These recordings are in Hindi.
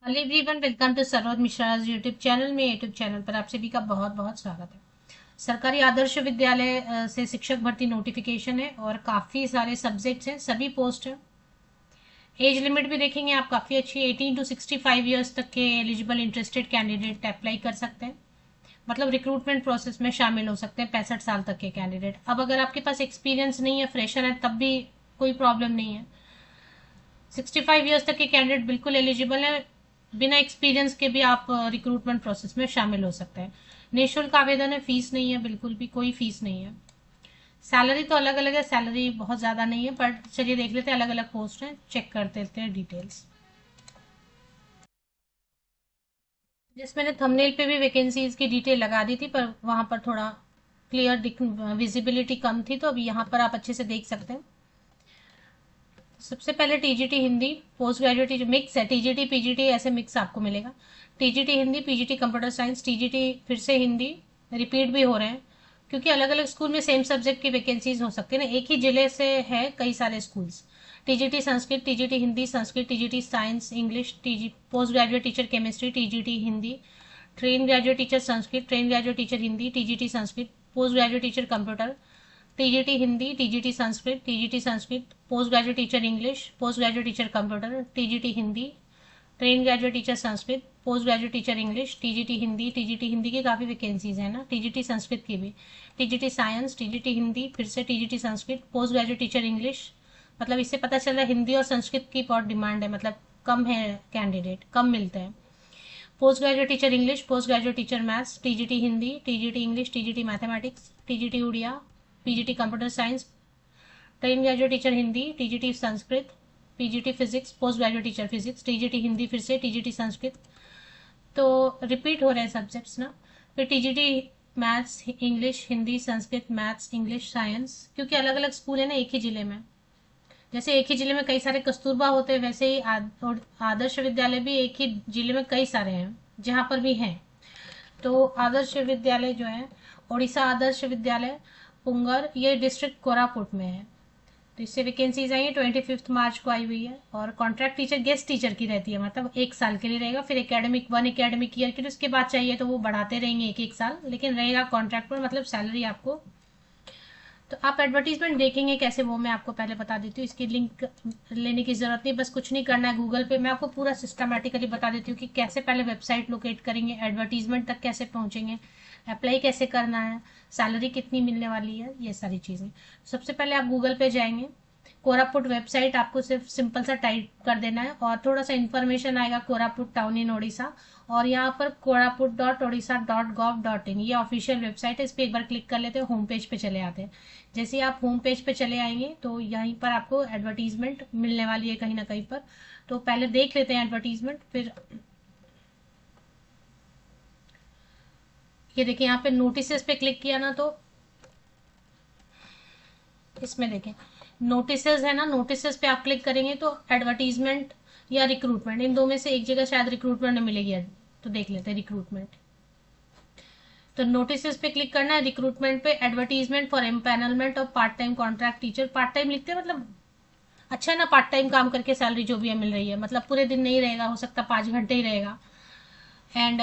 Hello everyone, welcome to Saroj Mishra YouTube channel में। यूट्यूब चैनल पर आप सभी का बहुत बहुत स्वागत है। सरकारी आदर्श विद्यालय से शिक्षक भर्ती नोटिफिकेशन है और काफ़ी सारे सब्जेक्ट्स हैं, सभी पोस्ट हैं। एज लिमिट भी देखेंगे आप, काफ़ी अच्छी 18 to 65 ईयर्स तक के एलिजिबल इंटरेस्टेड कैंडिडेट अप्लाई कर सकते हैं। मतलब रिक्रूटमेंट प्रोसेस में शामिल हो सकते हैं 65 साल तक के कैंडिडेट। अब अगर आपके पास एक्सपीरियंस नहीं है, फ्रेशर है, तब भी कोई प्रॉब्लम नहीं है। 65 ईयर्स तक के कैंडिडेट बिल्कुल एलिजिबल है। बिना एक्सपीरियंस के भी आप रिक्रूटमेंट प्रोसेस में शामिल हो सकते हैं। निःशुल्क आवेदन है, फीस नहीं है, बिल्कुल भी कोई फीस नहीं है। सैलरी तो अलग अलग है, सैलरी बहुत ज़्यादा नहीं है, पर चलिए देख लेते हैं, अलग अलग पोस्ट हैं, चेक कर लेते हैं डिटेल्स। जिस मैंने थंबनेल पे भी वैकेंसीज की डिटेल लगा दी थी, पर वहाँ पर थोड़ा क्लियर विजिबिलिटी कम थी, तो अभी यहाँ पर आप अच्छे से देख सकते हैं। सबसे पहले TGT Hindi post graduate mix है, टीजीटी पीजीटी ऐसे मिक्स आपको मिलेगा। TGT Hindi, PGT computer science, TGT फिर से हिंदी, रिपीट भी हो रहे हैं क्योंकि अलग अलग स्कूल में सेम सब्जेक्ट की वैकेंसीज हो सकती है ना, एक ही जिले से है कई सारे schools. TGT Sanskrit, TGT Hindi Sanskrit, TGT science English, TG post graduate teacher chemistry, TGT Hindi, train graduate teacher Sanskrit, train graduate teacher Hindi, TGT Sanskrit, post graduate teacher computer, TGT Hindi, TGT Sanskrit, TGT Sanskrit, post graduate teacher English, post graduate teacher computer, TGT Hindi, train graduate teacher Sanskrit, post graduate teacher English, TGT Hindi. TGT Hindi की काफ़ी वैकेंसीज है ना, टीजीटी संस्कृत की भी, टीजीटी साइंस, टीजीटी हिंदी, फिर से TGT Sanskrit, post graduate teacher English. मतलब इससे पता चल रहा है हिंदी और संस्कृत की बहुत डिमांड है, मतलब कम है, कैंडिडेट कम मिलते हैं। Post graduate teacher English, post graduate teacher maths, TGT Hindi, TGT English, TGT mathematics, TGT Oriya, PGT computer science, train graduate teacher Hindi, TGT Sanskrit, PGT physics, post graduate teacher physics, TGT Hindi, फिर से टीजीटी संस्कृत। तो रिपीट हो रहे हैं सब्जेक्ट्स ना। फिर TGT maths, English, Hindi, Sanskrit, maths, English, science, क्योंकि अलग अलग स्कूल है ना एक ही जिले में। जैसे एक ही जिले में कई सारे कस्तूरबा होते हैं, वैसे ही आदर्श विद्यालय भी एक ही जिले में कई सारे हैं, जहाँ पर भी हैं। तो आदर्श विद्यालय जो है, उड़ीसा आदर्श विद्यालय पुंगर, ये डिस्ट्रिक्ट कोरापुट में है। तो इससे वैकेंसीज आई है, 25 मार्च को आई हुई है। और कॉन्ट्रैक्ट टीचर गेस्ट टीचर की रहती है, मतलब 1 साल के लिए रहेगा, फिर एकेडमिक ईयर के लिए उसके बाद चाहिए तो वो बढ़ाते रहेंगे एक एक साल, लेकिन रहेगा कॉन्ट्रैक्ट पर, मतलब सैलरी आपको। तो आप एडवर्टीजमेंट देखेंगे कैसे, वो मैं आपको पहले बता देती हूँ। इसकी लिंक लेने की ज़रूरत नहीं, बस कुछ नहीं करना है, गूगल पे मैं आपको पूरा सिस्टमेटिकली बता देती हूँ कि कैसे पहले वेबसाइट लोकेट करेंगे, एडवर्टीजमेंट तक कैसे पहुँचेंगे, अप्लाई कैसे करना है, सैलरी कितनी मिलने वाली है, ये सारी चीज़ें। सबसे पहले आप गूगल पे जाएंगे, कोरापुट वेबसाइट आपको सिर्फ सिंपल सा टाइप कर देना है और थोड़ा सा इन्फॉर्मेशन आएगा, कोरापुट टाउन इन ओडिशा, और यहाँ पर koraput.odisha.gov.in ये ऑफिशियल वेबसाइट है। इस पर एक बार क्लिक कर लेते हैं, होम पेज पे चले आते हैं। जैसे ही आप होम पेज पे चले आएंगे तो यहीं पर आपको एडवर्टीजमेंट मिलने वाली है कहीं ना कहीं पर। तो पहले देख लेते हैं एडवर्टीजमेंट, फिर ये देखिए यहाँ पे नोटिस पे क्लिक किया ना, तो इसमें देखें नोटिसेस है ना, नोटिसेस पे आप क्लिक करेंगे तो एडवर्टीजमेंट या रिक्रूटमेंट, इन दो में से एक जगह शायद रिक्रूटमेंट मिलेगी। तो देख लेते हैं रिक्रूटमेंट। तो नोटिसेस पे क्लिक करना है, रिक्रूटमेंट पे advertisement for empanelment of part time contract teacher. Part time लिखते हैं, मतलब अच्छा है ना, पार्ट टाइम काम करके सैलरी जो भी है मिल रही है, मतलब पूरे दिन नहीं रहेगा, हो सकता 5 घंटे ही रहेगा। एंड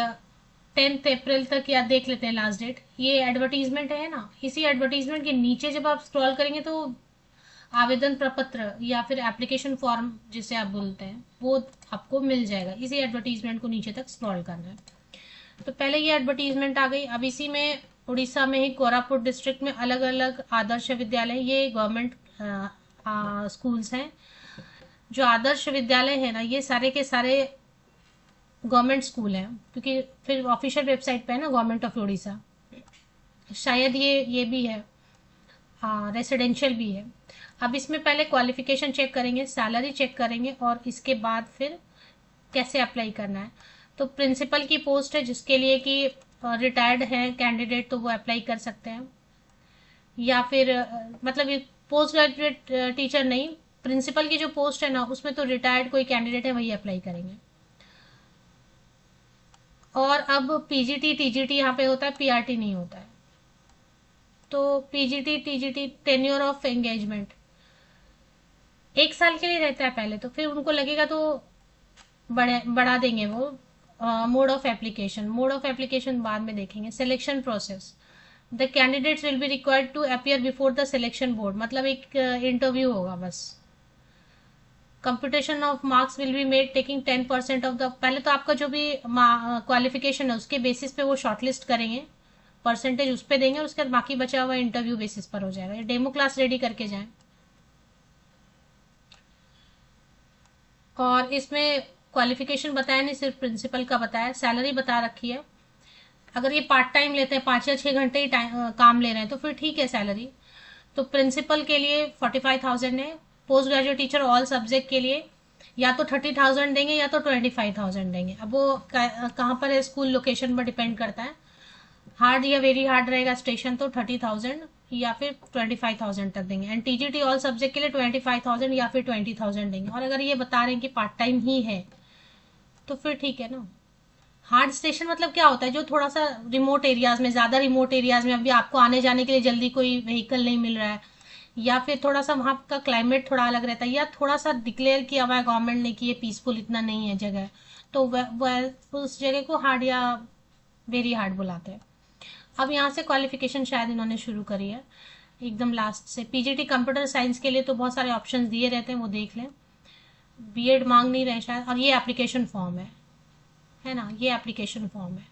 10 अप्रैल तक, या देख लेते हैं लास्ट डेट। ये एडवर्टीजमेंट है ना, इसी एडवर्टीजमेंट के नीचे जब आप स्क्रॉल करेंगे तो आवेदन प्रपत्र या फिर एप्लीकेशन फॉर्म जिसे आप बोलते हैं, वो आपको मिल जाएगा। इसी एडवर्टीजमेंट को नीचे तक स्क्रॉल करना है। तो पहले ये एडवर्टीजमेंट आ गई। अब इसी में उड़ीसा में ही कोरापुट डिस्ट्रिक्ट में अलग अलग आदर्श विद्यालय, ये गवर्नमेंट स्कूल्स हैं। जो आदर्श विद्यालय है ना, ये सारे के सारे गवर्नमेंट स्कूल हैं, क्योंकि फिर ऑफिशियल वेबसाइट पे है ना गवर्नमेंट ऑफ उड़ीसा। शायद ये भी है, हाँ रेसिडेंशियल भी है। अब इसमें पहले क्वालिफिकेशन चेक करेंगे, सैलरी चेक करेंगे, और इसके बाद फिर कैसे अप्लाई करना है। तो प्रिंसिपल की पोस्ट है, जिसके लिए कि रिटायर्ड है कैंडिडेट तो वो अप्लाई कर सकते हैं, या फिर मतलब पोस्ट ग्रेजुएट टीचर नहीं, प्रिंसिपल की जो पोस्ट है ना, उसमें तो रिटायर्ड कोई कैंडिडेट है वही अप्लाई करेंगे। और अब पीजीटी टीजीटी यहाँ पे होता है, पीआरटी नहीं होता है। तो PGT TGT tenure of engagement 1 साल के लिए रहता है पहले, तो फिर उनको लगेगा तो बढ़ा देंगे वो। मोड ऑफ एप्लीकेशन बाद में देखेंगे। Selection process, the candidates will be required to appear before the selection board, मतलब एक इंटरव्यू होगा बस। Computation of marks will be made taking 10% of the, पहले तो आपका जो भी क्वालिफिकेशन है उसके बेसिस पे वो शॉर्टलिस्ट करेंगे, परसेंटेज उस पर देंगे, और उसके बाद बाकी बचा हुआ इंटरव्यू बेसिस पर हो जाएगा। डेमो क्लास रेडी करके जाएं। और इसमें क्वालिफिकेशन बताया नहीं, सिर्फ प्रिंसिपल का बताया। सैलरी बता रखी है। अगर ये पार्ट टाइम लेते हैं, 5 या 6 घंटे ही काम ले रहे हैं तो फिर ठीक है सैलरी। तो प्रिंसिपल के लिए 45,000 है। Post graduate teacher all subject के लिए या तो 30,000 देंगे या तो 25,000 देंगे। अब वो कहाँ पर है, स्कूल लोकेशन पर डिपेंड करता है। हार्ड या वेरी हार्ड रहेगा स्टेशन तो 30,000 या फिर 25,000 तक देंगे। एंड टीजीटी ऑल सब्जेक्ट के लिए 25,000 या फिर 20,000 देंगे। और अगर ये बता रहे हैं कि पार्ट टाइम ही है तो फिर ठीक है ना। हार्ड स्टेशन मतलब क्या होता है, जो थोड़ा सा रिमोट एरियाज में, ज्यादा रिमोट एरियाज में अभी आपको आने जाने के लिए जल्दी कोई व्हीकल नहीं मिल रहा है, या फिर थोड़ा सा वहां का क्लाइमेट थोड़ा अलग रहता है, या थोड़ा सा डिक्लेयर किया हुआ है गवर्नमेंट ने कि ये पीसफुल इतना नहीं है जगह, तो उस जगह को हार्ड या वेरी हार्ड बुलाते हैं। अब यहाँ से क्वालिफिकेशन शायद इन्होंने शुरू करी है एकदम लास्ट से। पीजीटी कंप्यूटर साइंस के लिए तो बहुत सारे ऑप्शंस दिए रहते हैं, वो देख लें। बीएड मांग नहीं रहे शायद। और ये एप्लीकेशन फॉर्म है ना, ये एप्लीकेशन फॉर्म है।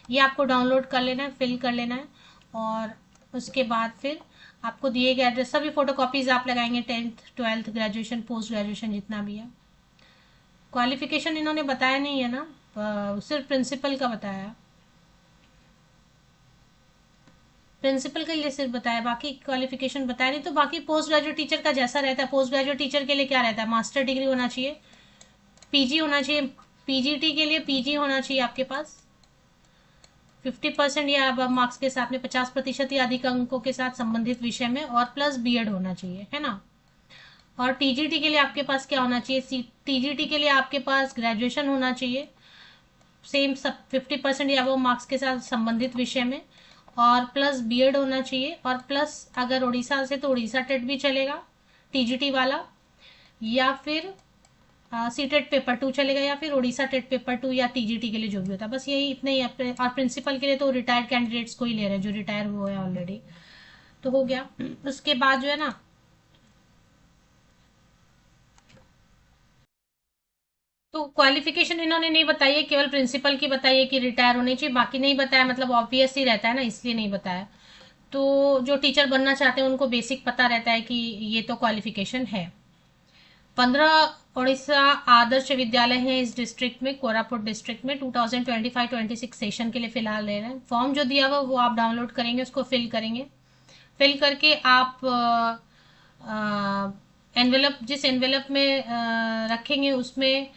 ये आपको डाउनलोड कर लेना है, फिल कर लेना है, और उसके बाद फिर आपको दिए गए एड्रेस, सभी फोटोकॉपीज आप लगाएंगे, 10th 12th graduation post graduation जितना भी है। क्वालिफिकेशन इन्होंने बताया नहीं है ना, सिर्फ प्रिंसिपल का बताया, प्रिंसिपल के लिए सिर्फ बताया, बाकी क्वालिफिकेशन बताया नहीं। तो बाकी पोस्ट ग्रेजुएट टीचर का जैसा रहता है, पोस्ट ग्रेजुएट टीचर के लिए क्या रहता है, मास्टर डिग्री होना चाहिए, पीजी होना चाहिए। पीजीटी के लिए पीजी होना चाहिए आपके पास 50% या अब मार्क्स के साथ में 50% या अधिक अंकों के साथ संबंधित विषय में, और प्लस बीएड होना चाहिए, है ना। और टीजीटी के लिए आपके पास क्या होना चाहिए, टीजीटी के लिए आपके पास ग्रेजुएशन होना चाहिए सेम सब 50% या वो मार्क्स के साथ संबंधित विषय में, और प्लस बीएड होना चाहिए। और प्लस अगर उड़ीसा से तो उड़ीसा टेट भी चलेगा टीजीटी वाला, या फिर सीटेट पेपर 2 चलेगा, या फिर उड़ीसा टेट पेपर 2 या टीजीटी के लिए जो भी होता है, बस यही इतने ही। और प्रिंसिपल के लिए तो रिटायर्ड कैंडिडेट्स को ही ले रहे हैं जो रिटायर हुए हैं ऑलरेडी, तो हो गया। उसके बाद जो है ना, तो क्वालिफिकेशन इन्होंने नहीं बताई है, केवल प्रिंसिपल की बताई है कि रिटायर होनी चाहिए, बाकी नहीं बताया, मतलब ऑब्वियस ही रहता है ना, इसलिए नहीं बताया। तो जो टीचर बनना चाहते हैं उनको बेसिक पता रहता है कि ये तो क्वालिफिकेशन है। 15 उड़ीसा आदर्श विद्यालय हैं इस डिस्ट्रिक्ट में, कोरापुट डिस्ट्रिक्ट में। 2025-26 सेशन के लिए फिलहाल ले रहे हैं। फॉर्म जो दिया हुआ वो आप डाउनलोड करेंगे, उसको फिल करेंगे। फिल करके आप एनवेलप, जिस एनवेलप में रखेंगे उसमें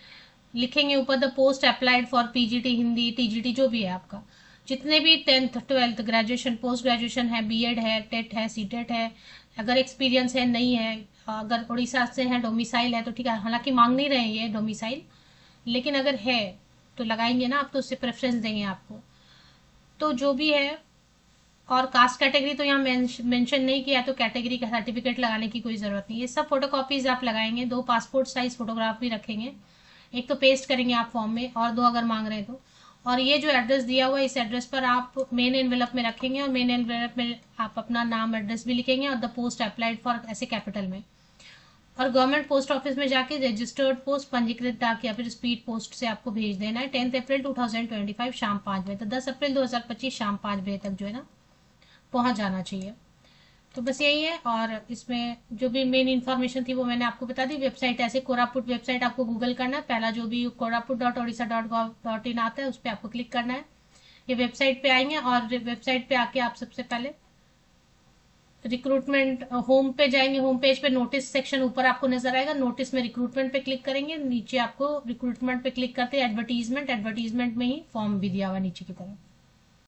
लिखेंगे ऊपर the post applied for PGT Hindi, TGT जो भी है आपका, जितने भी 10th 12th graduation post graduation है, बीएड है, टेट है, सीटेट है, अगर एक्सपीरियंस है नहीं है, अगर उड़ीसा से है, डोमिसाइल है तो ठीक है, हालांकि मांग नहीं रहे हैं ये डोमिसाइल, लेकिन अगर है तो लगाएंगे ना आप, तो उससे प्रेफरेंस देंगे आपको। तो जो भी है, और कास्ट कैटेगरी तो यहाँ मेंशन नहीं किया, तो कैटेगरी का सर्टिफिकेट लगाने की कोई जरूरत नहीं। ये सब फोटोकॉपीज आप लगाएंगे, 2 पासपोर्ट साइज फोटोग्राफ भी रखेंगे, एक तो पेस्ट करेंगे आप फॉर्म में, और 2 अगर मांग रहे हैं तो। और ये जो एड्रेस दिया हुआ है इस एड्रेस पर आप मेन एनवेलप में रखेंगे, और मेन एनवेलप में आप अपना नाम एड्रेस भी लिखेंगे, और द पोस्ट अप्लाइड फॉर ऐसे कैपिटल में। और गवर्नमेंट पोस्ट ऑफिस में जाके रजिस्टर्ड पोस्ट, पंजीकृत डाक या फिर स्पीड पोस्ट से आपको भेज देना है। 10 अप्रैल 2025 शाम 5 बजे तक, 10 अप्रैल 2025 शाम 5 बजे तक जो है ना पहुंच जाना चाहिए। तो बस यही है। और इसमें जो भी मेन इन्फॉर्मेशन थी वो मैंने आपको बता दी। वेबसाइट ऐसे कोरापुट वेबसाइट आपको गूगल करना है, पहला जो भी koraputoridissa.gov.in आता है उस पर आपको क्लिक करना है। ये वेबसाइट पे आएंगे, और वेबसाइट पे आके आप सबसे पहले रिक्रूटमेंट होम पे जाएंगे। होम पेज पे नोटिस सेक्शन ऊपर आपको नजर आएगा, नोटिस में रिक्रूटमेंट पे क्लिक करेंगे, नीचे आपको रिक्रूटमेंट पे क्लिक करते हैं एडवर्टीजमेंट, एडवर्टीजमेंट में ही फॉर्म भी दिया हुआ नीचे की तरफ।